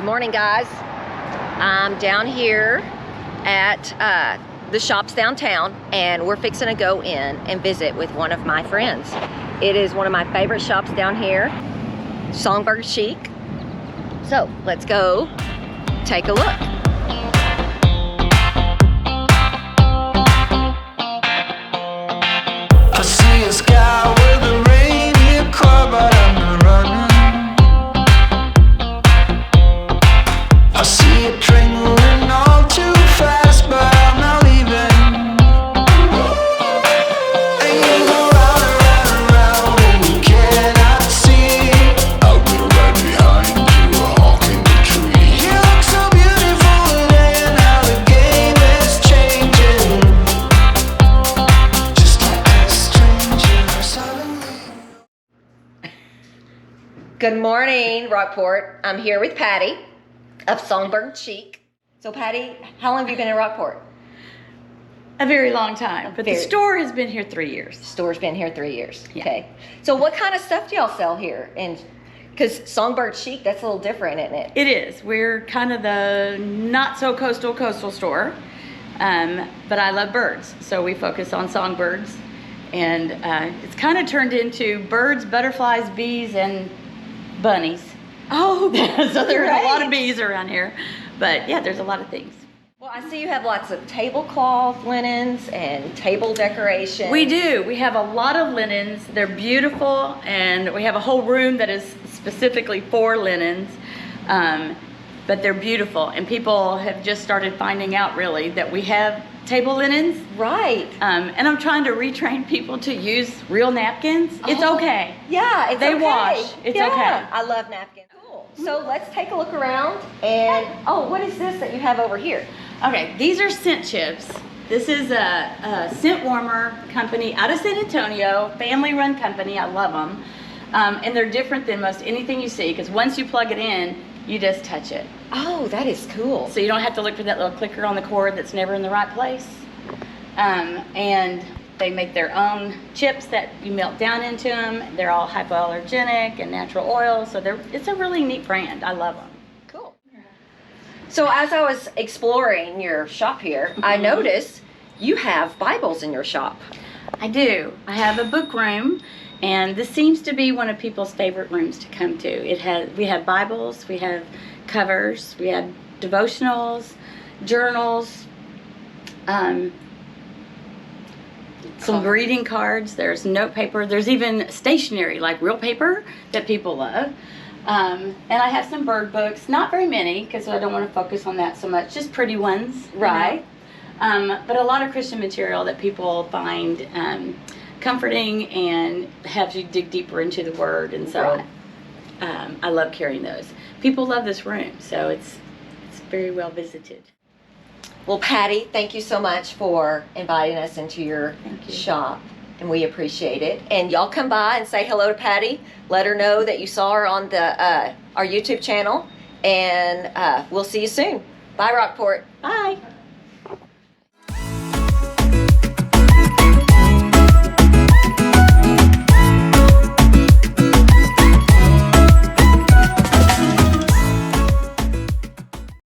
Good morning, guys. I'm down here at the shops downtown, and we're fixing to go in and visit with one of my friends. It is one of my favorite shops down here, Songbird Chic. So let's go take a look. I see a sky with a reindeer car, but I'm running. I see a train moving all too fast, but I'm not leaving. And you go round and round and round, and you cannot see. I'll be right behind you, a hawk in the tree. You look so beautiful today, and how the game is changing. Just like a stranger suddenly. Good morning, Rockport. I'm here with Patti of Songbird Chic. So Patti, how long have you been in Rockport? A very long time, but the Very. store has been here 3 years. Store's been here 3 years. Yeah. Okay. So what kind of stuff do y'all sell here? And because Songbird Chic, that's a little different, isn't it? It is. We're kind of the not so coastal store, but I love birds, so we focus on songbirds, and it's kind of turned into birds, butterflies, bees, and bunnies. Oh, So there's a lot great. of bees around here, but yeah, there's a lot of things. Well, I see you have lots of tablecloth linens and table decorations. We do. We have a lot of linens. They're beautiful, and we have a whole room that is specifically for linens. But they're beautiful, and people have just started finding out really that we have table linens. Right. And I'm trying to retrain people to use real napkins. It's Oh, okay. Yeah, it's They okay. wash. It's yeah, okay. I love napkins. Cool. So let's take a look around. And oh, what is this that you have over here? Okay, these are scent chips. This is a scent warmer company out of San Antonio, family-run company. I love them. And they're different than most anything you see, because once you plug it in, you just touch it. Oh, that is cool. So you don't have to look for that little clicker on the cord that's never in the right place. And they make their own chips that you melt down into them. They're all hypoallergenic and natural oil, so it's a really neat brand. I love them. Cool. So as I was exploring your shop here, I noticed you have Bibles in your shop. I do. I have a book room, and this seems to be one of people's favorite rooms to come to. We have Bibles, we have covers, we have devotionals, journals, some greeting cards, there's note paper, there's even stationery like real paper that people love. And I have some bird books, not very many because I don't want to focus on that so much, just pretty ones. you know. Right. But a lot of Christian material that people find comforting and have you dig deeper into the Word, and so Right. I love carrying those. People love this room, so it's very well visited. Well, Patti, thank you so much for inviting us into your Thank you. shop, and we appreciate it. And y'all come by and say hello to Patti. Let her know that you saw her on the our YouTube channel, and we'll see you soon. Bye, Rockport. Bye.